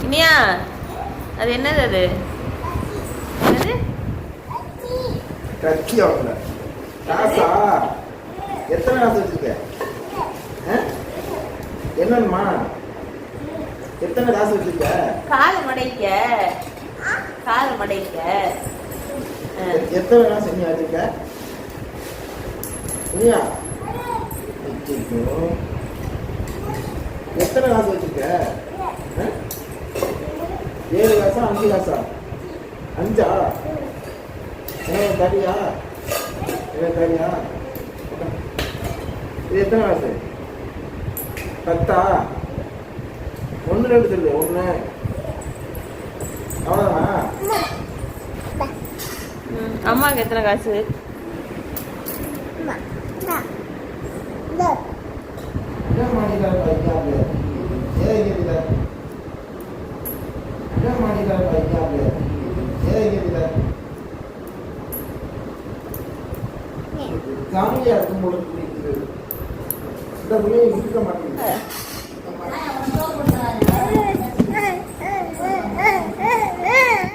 இனியா அது என்னது அது என்னது கத்தி அவங்கள காசா எத்தனை காசு வச்சிருக்க என்னம்மா எத்தனை காசு வச்சிருக்க கால் மடைக்க எத்தனை காசு நீ வச்சிருக்க இனியா எத்தனை காசு வச்சிருக்க 7 காசா 5 காசா 5ஆ தரியா தரியா இது எத்தனை காசு 10ஆ 1 2 சொல்லு 1 அவ்வளோதானா அம்மாவுக்கு எத்தனை காசு ஜாலியா இருக்கும் போல இந்த பிள்ளைய இருக்க மாட்டேங்குது